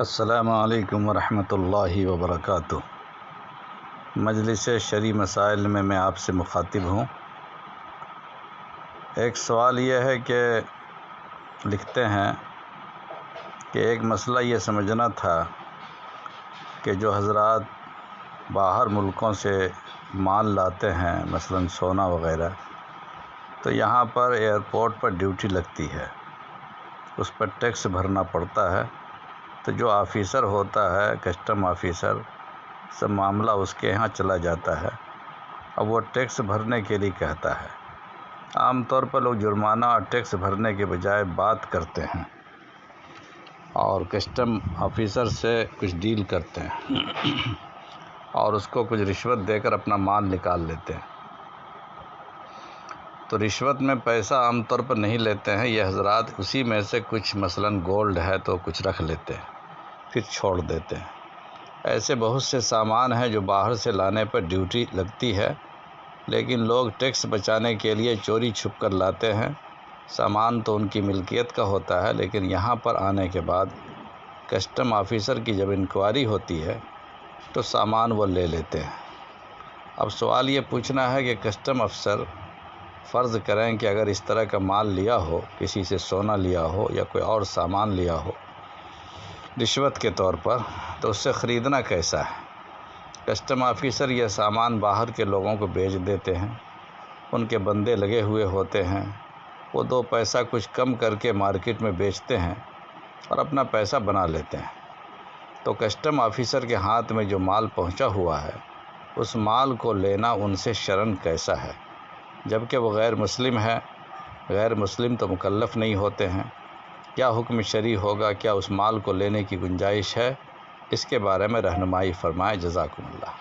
السلام علیکم ورحمۃ اللہ وبرکاتہ۔ مجلس شرعی مسائل میں آپ سے مخاطب ہوں۔ ایک سوال یہ ہے کہ لکھتے ہیں کہ ایک مسئلہ یہ سمجھنا تھا کہ جو حضرات باہر ملکوں سے مال لاتے ہیں، مثلا سونا وغیرہ، تو یہاں پر ایئرپورٹ پر ڈیوٹی لگتی ہے، اس پر ٹیکس بھرنا پڑتا ہے۔ تو جو آفیسر ہوتا ہے، کسٹم آفیسر، سب معاملہ اس کے یہاں چلا جاتا ہے۔ اب وہ ٹیکس بھرنے کے لیے کہتا ہے۔ عام طور پر لوگ جرمانہ اور ٹیکس بھرنے کے بجائے بات کرتے ہیں اور کسٹم آفیسر سے کچھ ڈیل کرتے ہیں اور اس کو کچھ رشوت دے کر اپنا مال نکال لیتے ہیں۔ تو رشوت میں پیسہ عام طور پر نہیں لیتے ہیں یہ حضرات، اسی میں سے کچھ مثلا گولڈ ہے تو کچھ رکھ لیتے ہیں، پھر چھوڑ دیتے ہیں۔ ایسے بہت سے سامان ہیں جو باہر سے لانے پر ڈیوٹی لگتی ہے، لیکن لوگ ٹیکس بچانے کے لیے چوری چھپ کر لاتے ہیں۔ سامان تو ان کی ملکیت کا ہوتا ہے، لیکن یہاں پر آنے کے بعد کسٹم آفیسر کی جب انکوائری ہوتی ہے تو سامان وہ لے لیتے ہیں۔ اب سوال یہ پوچھنا ہے کہ کسٹم افسر فرض کریں کہ اگر اس طرح کا مال لیا ہو، کسی سے سونا لیا ہو یا کوئی اور سامان لیا ہو رشوت کے طور پر، تو اس سے خریدنا کیسا ہے؟ کسٹم آفیسر یہ سامان باہر کے لوگوں کو بیچ دیتے ہیں، ان کے بندے لگے ہوئے ہوتے ہیں، وہ دو پیسہ کچھ کم کر کے مارکیٹ میں بیچتے ہیں اور اپنا پیسہ بنا لیتے ہیں۔ تو کسٹم آفیسر کے ہاتھ میں جو مال پہنچا ہوا ہے، اس مال کو لینا ان سے شرعاً کیسا ہے؟ جبکہ وہ غیر مسلم ہے، غیر مسلم تو مکلف نہیں ہوتے ہیں۔ کیا حکم شرعی ہوگا؟ کیا اس مال کو لینے کی گنجائش ہے؟ اس کے بارے میں رہنمائی فرمائیں، جزاکم اللہ۔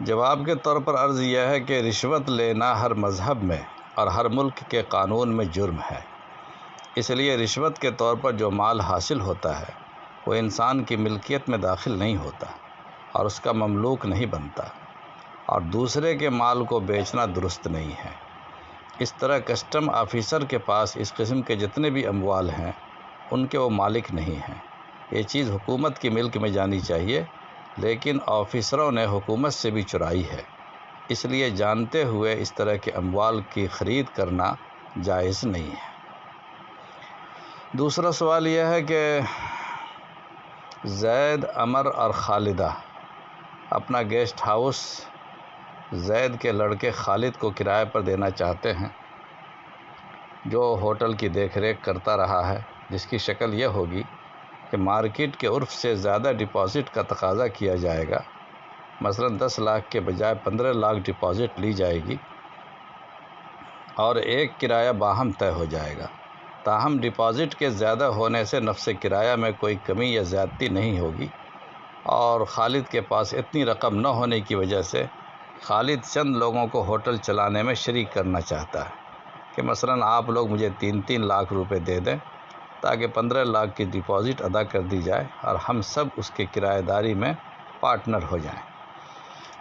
جواب کے طور پر عرض یہ ہے کہ رشوت لینا ہر مذہب میں اور ہر ملک کے قانون میں جرم ہے۔ اس لیے رشوت کے طور پر جو مال حاصل ہوتا ہے وہ انسان کی ملکیت میں داخل نہیں ہوتا اور اس کا مملوک نہیں بنتا، اور دوسرے کے مال کو بیچنا درست نہیں ہے۔ اس طرح کسٹم آفیسر کے پاس اس قسم کے جتنے بھی اموال ہیں ان کے وہ مالک نہیں ہیں۔ یہ چیز حکومت کی ملک میں جانی چاہیے، لیکن آفیسروں نے حکومت سے بھی چرائی ہے، اس لیے جانتے ہوئے اس طرح کے اموال کی خرید کرنا جائز نہیں ہے۔ دوسرا سوال یہ ہے کہ زید، عمر اور خالدہ اپنا گیسٹ ہاؤس زید کے لڑکے خالد کو کرائے پر دینا چاہتے ہیں، جو ہوٹل کی دیکھ ریکھ کرتا رہا ہے، جس کی شکل یہ ہوگی کہ مارکیٹ کے عرف سے زیادہ ڈپازٹ کا تقاضا کیا جائے گا۔ مثلا 10 لاکھ کے بجائے 15 لاکھ ڈپازٹ لی جائے گی اور ایک کرایہ باہم طے ہو جائے گا۔ تاہم ڈپازٹ کے زیادہ ہونے سے نفس کرایہ میں کوئی کمی یا زیادتی نہیں ہوگی، اور خالد کے پاس اتنی رقم نہ ہونے کی وجہ سے خالد چند لوگوں کو ہوٹل چلانے میں شریک کرنا چاہتا ہے کہ مثلا آپ لوگ مجھے 3 لاکھ روپے دے دیں تاکہ 15 لاکھ کی ڈپازٹ ادا کر دی جائے اور ہم سب اس کے کرایہ داری میں پارٹنر ہو جائیں۔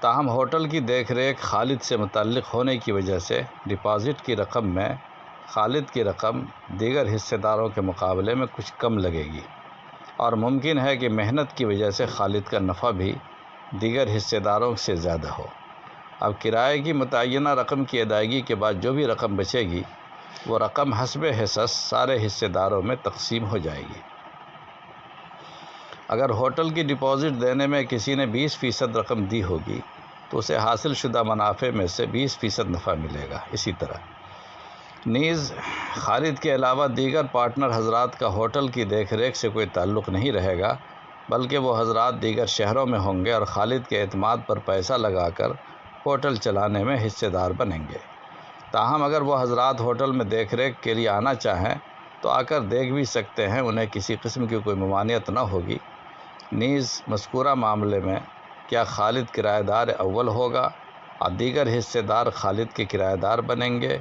تاہم ہوٹل کی دیکھ ریکھ خالد سے متعلق ہونے کی وجہ سے ڈپازٹ کی رقم میں خالد کی رقم دیگر حصے داروں کے مقابلے میں کچھ کم لگے گی، اور ممکن ہے کہ محنت کی وجہ سے خالد کا نفع بھی دیگر حصے داروں سے زیادہ ہو۔ اب کرائے کی متعینہ رقم کی ادائیگی کے بعد جو بھی رقم بچے گی وہ رقم حسب حصص سارے حصے داروں میں تقسیم ہو جائے گی۔ اگر ہوٹل کی ڈپازٹ دینے میں کسی نے 20% رقم دی ہوگی تو اسے حاصل شدہ منافع میں سے 20% نفع ملے گا۔ اسی طرح نیز خالد کے علاوہ دیگر پارٹنر حضرات کا ہوٹل کی دیکھ ریکھ سے کوئی تعلق نہیں رہے گا، بلکہ وہ حضرات دیگر شہروں میں ہوں گے اور خالد کے اعتماد پر پیسہ لگا کر ہوٹل چلانے میں حصے دار بنیں گے۔ تاہم اگر وہ حضرات ہوٹل میں دیکھ ریکھ کے لیے آنا چاہیں تو آ کر دیکھ بھی سکتے ہیں، انہیں کسی قسم کی کوئی ممانعت نہ ہوگی۔ نیز مذکورہ معاملے میں کیا خالد کرایہ دار اول ہوگا اور دیگر حصے دار خالد کے کرایہ دار بنیں گے،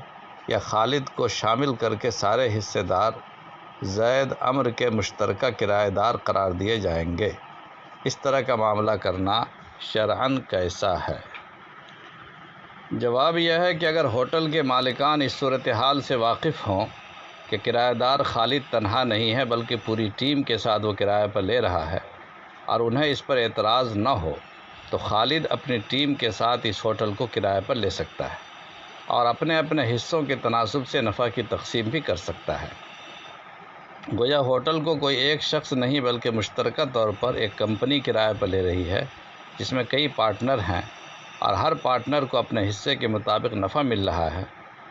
یا خالد کو شامل کر کے سارے حصے دار زید، عمر کے مشترکہ کرایہ دار قرار دیے جائیں گے؟ اس طرح کا معاملہ کرنا شرعاً کیسا ہے؟ جواب یہ ہے کہ اگر ہوٹل کے مالکان اس صورتحال سے واقف ہوں کہ کرایہ دار خالد تنہا نہیں ہے بلکہ پوری ٹیم کے ساتھ وہ کرایہ پر لے رہا ہے اور انہیں اس پر اعتراض نہ ہو تو خالد اپنی ٹیم کے ساتھ اس ہوٹل کو کرایہ پر لے سکتا ہے اور اپنے اپنے حصوں کے تناسب سے نفع کی تقسیم بھی کر سکتا ہے۔ گویا ہوٹل کو کوئی ایک شخص نہیں بلکہ مشترکہ طور پر ایک کمپنی کرایہ پر لے رہی ہے جس میں کئی پارٹنر ہیں اور ہر پارٹنر کو اپنے حصے کے مطابق نفع مل رہا ہے،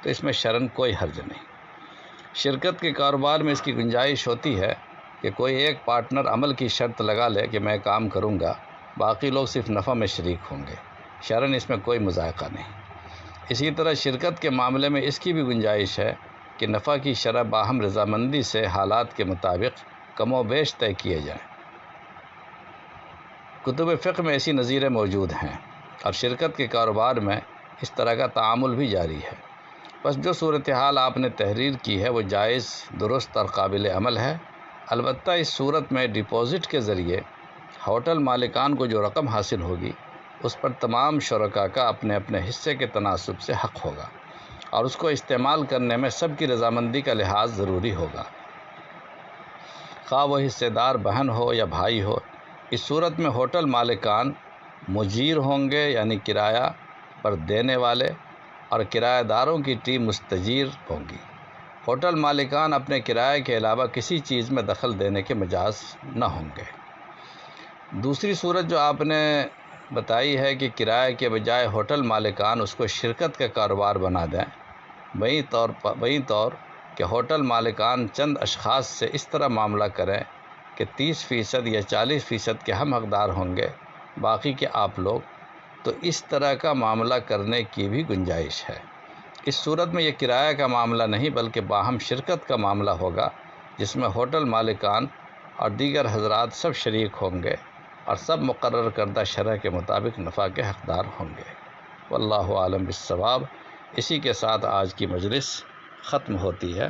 تو اس میں شرعاً کوئی حرج نہیں۔ شرکت کے کاروبار میں اس کی گنجائش ہوتی ہے کہ کوئی ایک پارٹنر عمل کی شرط لگا لے کہ میں کام کروں گا، باقی لوگ صرف نفع میں شریک ہوں گے، شرعاً اس میں کوئی مذائقہ نہیں۔ اسی طرح شرکت کے معاملے میں اس کی بھی گنجائش ہے کہ نفع کی شرح باہم رضامندی سے حالات کے مطابق کم و بیش طے کیے جائیں۔ کتب فقہ میں ایسی نظیریں موجود ہیں اور شرکت کے کاروبار میں اس طرح کا تعامل بھی جاری ہے۔ بس جو صورتحال آپ نے تحریر کی ہے وہ جائز، درست اور قابل عمل ہے۔ البتہ اس صورت میں ڈپازٹ کے ذریعے ہوٹل مالکان کو جو رقم حاصل ہوگی اس پر تمام شرکاء کا اپنے اپنے حصے کے تناسب سے حق ہوگا اور اس کو استعمال کرنے میں سب کی رضامندی کا لحاظ ضروری ہوگا، خواہ وہ حصے دار بہن ہو یا بھائی ہو۔ اس صورت میں ہوٹل مالکان مجیر ہوں گے یعنی کرایہ پر دینے والے، اور کرایہ داروں کی ٹیم مستجیر ہوں گی۔ ہوٹل مالکان اپنے کرائے کے علاوہ کسی چیز میں دخل دینے کے مجاز نہ ہوں گے۔ دوسری صورت جو آپ نے بتائی ہے کہ کرائے کے بجائے ہوٹل مالکان اس کو شرکت کا کاروبار بنا دیں، وہیں طور کہ ہوٹل مالکان چند اشخاص سے اس طرح معاملہ کریں کہ 30% یا 40% کے ہم حقدار ہوں گے، باقی کے آپ لوگ، تو اس طرح کا معاملہ کرنے کی بھی گنجائش ہے۔ اس صورت میں یہ کرایہ کا معاملہ نہیں بلکہ باہم شرکت کا معاملہ ہوگا، جس میں ہوٹل مالکان اور دیگر حضرات سب شریک ہوں گے اور سب مقرر کردہ شرح کے مطابق نفع کے حقدار ہوں گے۔ واللہ عالم بالصواب۔ اسی کے ساتھ آج کی مجلس ختم ہوتی ہے۔